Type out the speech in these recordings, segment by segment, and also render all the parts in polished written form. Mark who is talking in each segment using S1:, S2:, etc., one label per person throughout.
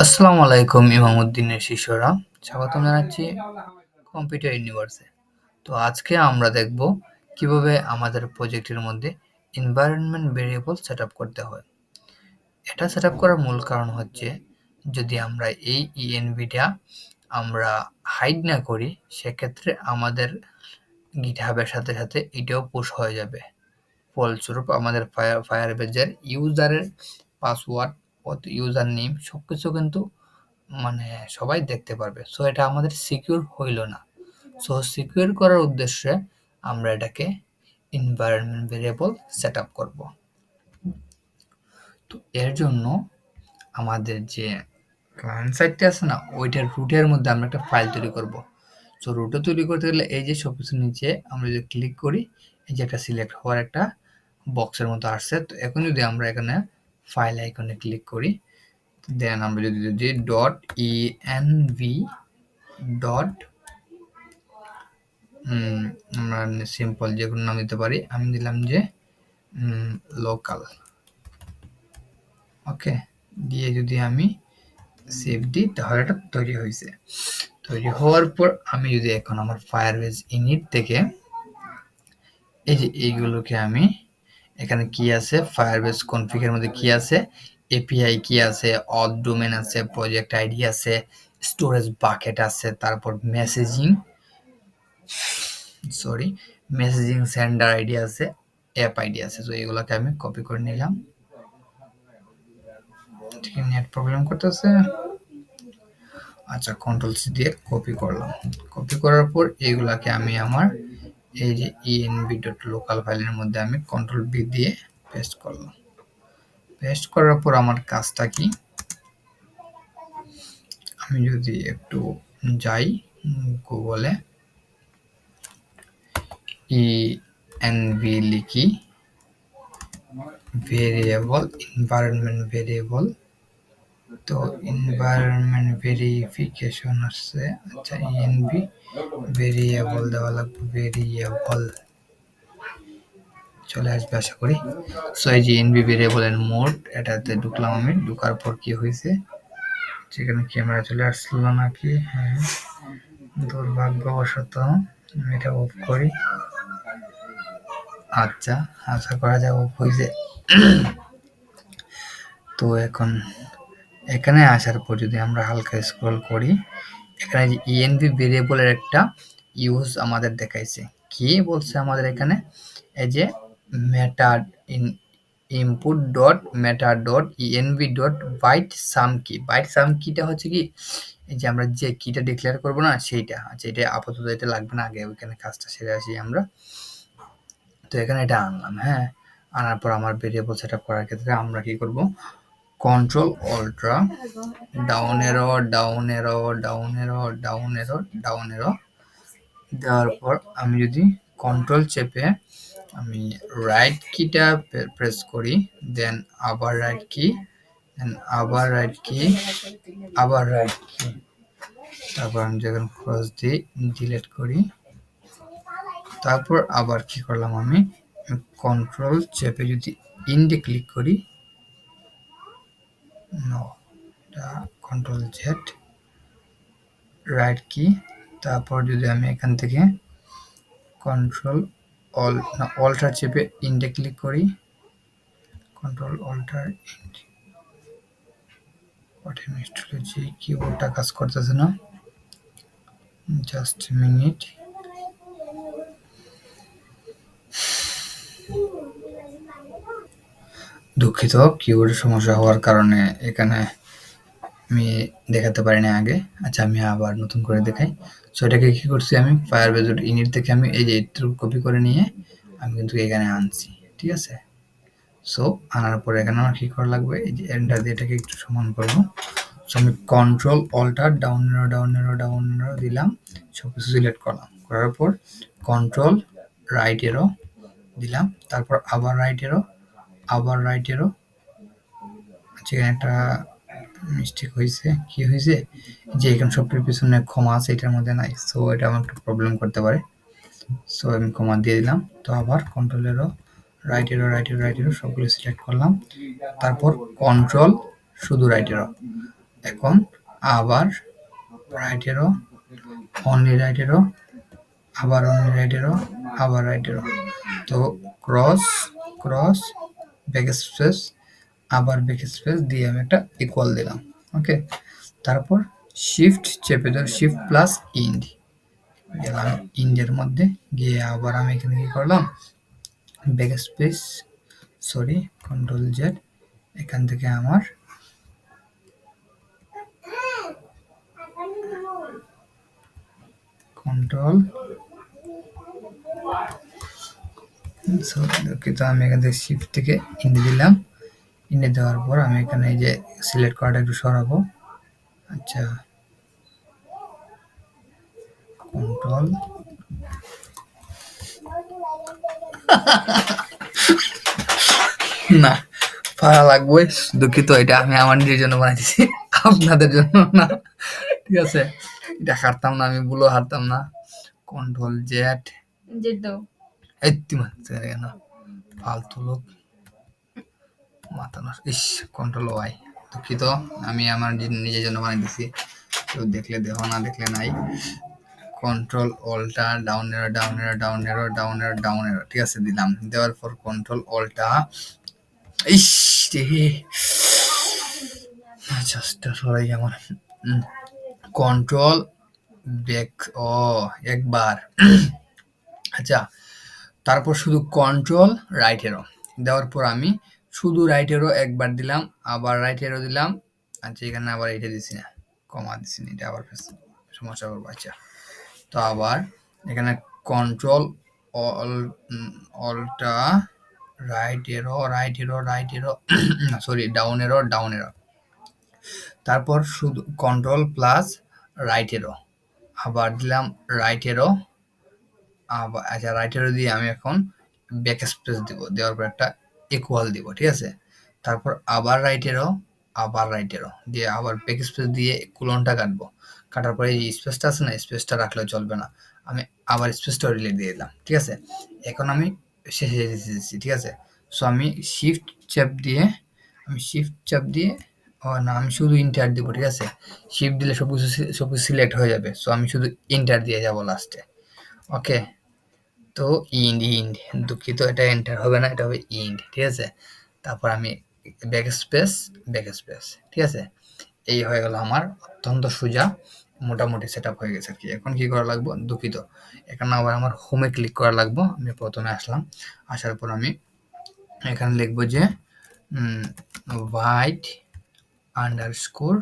S1: আসসালামু আলাইকুম ইমামউদ্দিনের শিষ্যরা, স্বাগতম জানাচ্ছি কম্পিউটার ইউনিভার্সে। তো আজকে আমরা দেখব কিভাবে আমাদের প্রজেক্টের মধ্যে এনভায়রনমেন্ট ভেরিয়েবল সেটআপ করতে হয়। এটা সেটআপ করার মূল কারণ হচ্ছে, যদি আমরা এই ইএনভিটা আমরা হাইড না করি, সেক্ষেত্রে আমাদের গিটহাবের সাথে সাথে এটাও পুশ হয়ে যাবে। ফলস্বরূপ আমাদের ফায়ারবেজের ইউজারের পাসওয়ার্ড, ইউজার নেম সবকিছু কিন্তু সবাই দেখতে পারবে। সো এটা আমাদের সিকিউর হইল না। সো সিকিউর করার উদ্দেশ্যে আমরা এটাকে এনভায়রনমেন্ট ভেরিয়েবল সেট আপ করবো। তো এর জন্য আমাদের যে ক্লায়েন্ট সাইটটা আছে না, ওইটার রুটের মধ্যে আমরা একটা ফাইল তৈরি করব। সো রুটে তৈরি করতে গেলে এই যে সবকিছু নিচে আমরা যদি ক্লিক করি, এই যে একটা সিলেক্ট হওয়ার একটা বক্সের মতো আসছে। তো এখন যদি আমরা এখানে ফাইল আইকনে ক্লিক করি, দেন আমরা যদি ডট ইএনভি ডট আমরা সিম্পল যে কোনো নাম দিতে পারি, আমি দিলাম যে লোকাল। ওকে, দিয়ে যদি আমি সেভ দিই তাহলে এটা তৈরি হয়েছে। তৈরি হওয়ার পর আমি যদি এখন আমার ফায়ারবেজ ইনিট থেকে এই যে এইগুলোকে আমি এখানে কি আছে, ফায়ারবেজ কনফিগের মধ্যে কি আছে, এপিআই কি আছে, অথ ডোমেন আছে, প্রজেক্ট আইডি আছে, স্টোরেজ বাকেট আছে, তারপর মেসেজিং সেন্ডার আইডি আছে, অ্যাপ আইডি আছে। তো এগুলোকে আমি কপি করে নিলাম। ঠিক আছে, নেট প্রবলেম করতেছে। আচ্ছা, কন্ট্রোল সি দিয়ে কপি করলাম। কপি করার পর এইগুলাকে আমি আমার এই যে ইএনভি ডট লোকাল ফাইলের মধ্যে আমি কন্ট্রোল বি দিয়ে পেস্ট করলাম। পেস্ট করার পর আমার কাজটা কি, আমি যদি একটু যাই গুগলে, ইএনভি লিখি, ভেরিয়েবল এনভায়রনমেন্ট ভেরিয়েবল, তো এনভায়রনমেন্ট ভেরিফিকেশন আসছে। আচ্ছা, ইএনভি ভেরিয়েবল দেওয়া লাগবে, ভেরিয়েবল চলে আসবে আশা করি। সো এই যে এনভি ভেরিয়েবলের মোড, এটাতে ঢুকলাম। আমি ঢুকার পর কি হয়েছে, সেখানে ক্যামেরা চলে আসলো নাকি? হ্যাঁ, দুর্ভাগ্যবশত আমি এটা অফ করি। আচ্ছা, আশা করা যায় অফ হয়েছে। তো এখন এখানে আসার পর যদি আমরা হালকা স্ক্রল করি, এখানে যে ইএনভি ভেরিয়েবলের একটা ইউজ আমাদের দেখাইছে। কি বলছে আমাদের এখানে, এই যে মেটা ইনপুট ডট মেটা ডট ইএনভি ডট বাইট সাম কি। বাইট সাম কিটা হচ্ছে কি, এই যে আমরা যে কিটা ডিক্লেয়ার করবো না সেইটা। আচ্ছা, এটা আপাতত এটা লাগবে না, আগে ওইখানে কাজটা সেরে আসি আমরা। তো এখানে এটা আনলাম। হ্যাঁ, আনার পর আমার ভেরিয়েবল সেট আপ করার ক্ষেত্রে আমরা কি করব, control অল্ট্রা down arrow down arrow down arrow down arrow down এরো দেওয়ার পর আমি যদি কন্ট্রোল চেপে আমি রাইট কিটা প্রেস করি, দেন আবার রাইট কি, দেন আবার রাইট কি, আবার রাইট কি, তারপর আমি যখন ক্রস দিই ডিলিট করি, তারপর আবার কি করলাম, আমি কন্ট্রোল চেপে যদি ইন্ডে ক্লিক করি, কন্ট্রোল জেড রাইট কি, তারপর যদি আমি এখান থেকে কন্ট্রোল অল্টার চেপে ইন্ডে ক্লিক করি, কন্ট্রোল অল্টার ইন্ড, কিবোর্ডটা কাজ করতেছে না, জাস্ট মিনিট। দুঃখিত, কিবোর্ডের সমস্যা হওয়ার কারণে এখানে আমি দেখাতে পারি না আগে। আচ্ছা, আমি আবার নতুন করে দেখাই। সো এটাকে কি করছি, আমি ফায়ারবেজ ইনিট থেকে আমি এই যে কপি করে নিয়ে আমি কিন্তু এখানে আনছি। ঠিক আছে, সো আনার পরে এখানে আমার কি করা লাগবে, এই যে এন্টার দিয়ে এটাকে একটু সমান করবো। সো আমি control alt down arrow down arrow down arrow দিলাম, সবকিছু সিলেক্ট করলাম। করার পর কন্ট্রোল রাইট এরো দিলাম, তারপর আবার রাইট এরো, আবার রাইট এরো। আচ্ছা, এখানে একটা মিস্টেক হয়েছে। কি হয়েছে, যে এখানে সবটির পিছনে ক্ষমা আছে, এটার মধ্যে নাই। সো এটা আমার একটু প্রবলেম করতে পারে। সো আমি ক্ষমা দিয়ে দিলাম। তো আবার কন্ট্রোল এরো right arrow right arrow right এরো সবগুলো সিলেক্ট করলাম, তারপর কন্ট্রোল শুধু রাইট এরো। এখন আবার রাইট এরো, অনলি রাইট এরো, আবার অনলি রাইট এরো, আবার রাইট এরো। তো ক্রস ক্রস ব্যাক স্পেস, আবার ব্যাক স্পেস দিয়ে আমি একটা ইকুয়াল দিলাম। ওকে, তারপর শিফট চেপে ধরে শিফট প্লাস ইন্ড গেলাম ইন্ডের মধ্যে গিয়ে আবার আমি এখানে কি করলাম, back space, sorry control Z, এখান থেকে আমার কন্ট্রোল সরি দুঃখিত, আমি এখান থেকে শিফট থেকে ইন্ডে দিলাম। ইন্ডে দেওয়ার পর আমি এখানে এই যে সিলেক্ট করাটা একটু সরাবো। আচ্ছা, কন্ট্রোল না পারা লাগবে, দুঃখিত, এটা আমি আমার নিজের জন্য বানাইছি, আপনাদের জন্য না। ঠিক আছে, এটা হারতাম না, আমি ভুলও হারতাম না। কন্ট্রোল জেড,
S2: জেড দাও।
S1: এই তুমি কেন ফালতু লোক, মাথা নষ্ট। ইস, কন্ট্রোল ওয়াই, দুঃখিত, আমি আমার নিজের জন্য বানাইতেছি, কেউ দেখলে দেখো, না দেখলে নাই। Control alt down arrow down arrow down arrow down arrow down arrow, ঠিক আছে দিলাম। দেওয়ার পর কন্ট্রোল অল্টা, ইস রে জাস্ট সরাই আমার, কন্ট্রোল ব্যাক, ও একবার। আচ্ছা, তারপর শুধু কন্ট্রোল রাইট এরো দেওয়ার পর আমি শুধু রাইট এরো একবার দিলাম, আবার রাইট এরো দিলাম। আচ্ছা, এখানে আবার এটা দিছি না, কমা দিছি না, এটা আবার সমস্যা করবো। আচ্ছা, তো আবার এখানে control alt right arrow right arrow right arrow, sorry down arrow down arrow, তারপর শুধু কন্ট্রোল প্লাস রাইট এরো, আবার দিলাম রাইট এরো, আবার আচ্ছা রাইট এরো দিয়ে আমি এখন ব্যাক স্পেস দিব, দেওয়ার পর একটা ইকুয়াল দিব, ঠিক আছে। তারপর আবার রাইট এরো, আবার রাইট এরো দিয়ে আবার ব্যাক স্পেস দিয়ে কুলনটা কাটবো। কাটার পরে এই স্পেসটা আছে না, স্পেসটা রাখলে চলবে না, আমি আবার স্পেসটা রিলেট দিয়ে দিলাম, ঠিক আছে। এখন আমি শেষে দিচ্ছি, ঠিক আছে। সো আমি শিফট চাপ দিয়ে, আমি শিফট চাপ দিয়ে, ও না আমি শুধু ইন্টার দিব, ঠিক আছে। শিফট দিলে সবকিছু সিলেক্ট হয়ে যাবে, সো আমি শুধু ইন্টার দিয়ে যাব লাস্টে। ওকে, তো ইন্ড ইন্ড, দুঃখিত এটা এন্টার হবে না, এটা হবে ইন্ড, ঠিক আছে। তারপর আমি ব্যাক স্পেস ব্যাক স্পেস, ঠিক আছে। এই হয়ে গেল আমার অত্যন্ত সোজা, মোটামুটি সেট আপ হয়ে গেছে আর কি। এখন কি করা লাগবে, দুঃখিত, এখানে আবার আমার হোমে ক্লিক করা লাগবে। আমি প্রথমে আসলাম, আসার পর আমি এখানে লিখবো যে হোয়াইট আন্ডারস্কোর,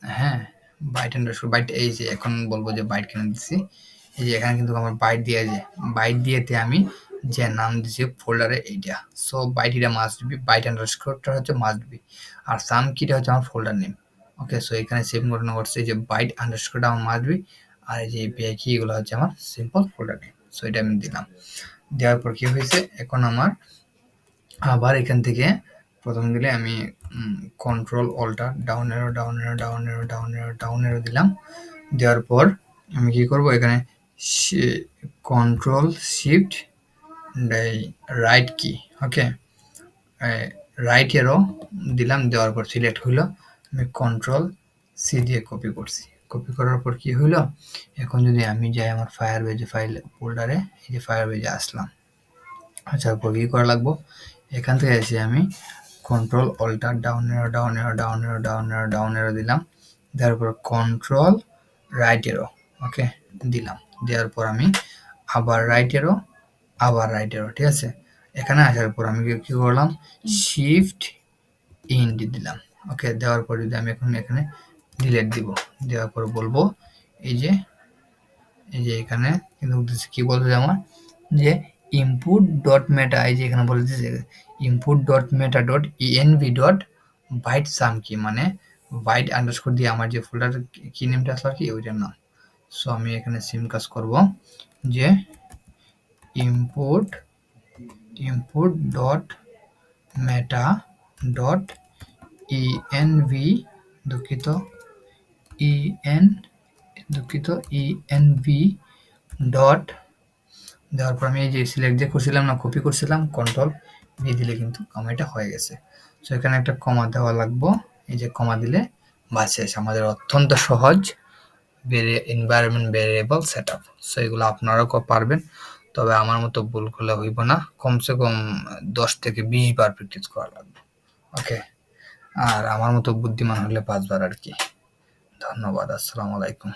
S1: হ্যাঁ বাইট আন্ডারস্কোর বাইট, এই যে এখন বলবো যে বাইট কেন দিচ্ছি, এই যে এখানে কিন্তু আমার বাইট দিয়ে, যে বাইট দিয়েতে আমি যে নাম দিচ্ছি ফোল্ডারে এইটা, সো বাইট এটা মাস্ট বি, বাইট আন্ডারস্কোরটা হচ্ছে মাস্ট বি, আর সাম কিটা হচ্ছে আমার ফোল্ডার নেম। ওকে, সো এখানে সেভ ঘটনা ঘটছে, যে বাইট আন্ডারস্কোরটা আমার মাস্ট বি, আর এই যে এপিআই কি এগুলো হচ্ছে আমার সিম্পল ফোল্ডার নেম। সো এটা আমি দিলাম, দেওয়ার পর কি হয়েছে, এখন আমার আবার এখান থেকে প্রথম দিলে আমি control alt down arrow down arrow down arrow down arrow down arrow দিলাম। দেওয়ার পর আমি কি করব, এখানে কন্ট্রোল শিফট রাইট কি, ওকে রাইট এরো দিলাম, দেওয়ার পর সিলেক্ট হইলো, আমি কন্ট্রোল সি দিয়ে কপি করছি। কপি করার পর কি হইলো, এখন যদি আমি যাই আমার ফায়ারবেজে ফাইল ফোল্ডারে, এই যে ফায়ারবেজে আসলাম, আসার পর কি করা লাগবো, এখান থেকে এসে আমি control alt down arrow down arrow down arrow down arrow down arrow দিলাম। দেওয়ার পর কন্ট্রোল রাইট এরো, ওকে দিলাম। দেওয়ার পর আমি আবার রাইট এরো, আবার রাইট এরো, ঠিক আছে। এখানে আসার পর আমি কি করলাম, শিফট ইন্ড দিলাম। ওকে, দেওয়ার পর যদি আমি এখন এখানে ডিলেট দিব, দেওয়ার পর বলবো এই যে এখানে কিন্তু কি বলছে আমার, যে ইনপুট ডট মেটা, এই যে এখানে বলে দিয়েছে ইনপুট ডট মেটা ডট ইএনভি ডট বাইট সাম কি, মানে বাইট আন্ডারস্কোর দিয়ে আমার যে ফোল্ডার কি নেমটা আসলো আর কি, ওইটার নাম। সো আমি এখানে সেম কাজ করব, যে ইনপুট ইনপুট ডট মেটা ডট ইএনভি, দুঃখিত ইএন দুঃখিত ইএনভি ডট, দেওয়ার পর আমি এই যে সিলেক্ট যে করছিলাম না, কপি করছিলাম, কন্ট্রোল ভি দিলে কিন্তু আমার এটা হয়ে গেছে। সো এখানে একটা কমা দেওয়া লাগবো, এই যে কমা দিলে বাস শেষ। আমাদের অত্যন্ত সহজ এনভায়রনমেন্ট ভেরিয়েবল সেটআপ। সো এগুলো আপনারাও পারবেন, তবে আমার মতো ভুল করলে হইব না, কমসে কম 10 থেকে 20 বার প্র্যাকটিস করা লাগবে। ওকে, আর আমার মতো বুদ্ধিমান হলে 5 বার আর কি। ধন্যবাদ, আসসালামু আলাইকুম।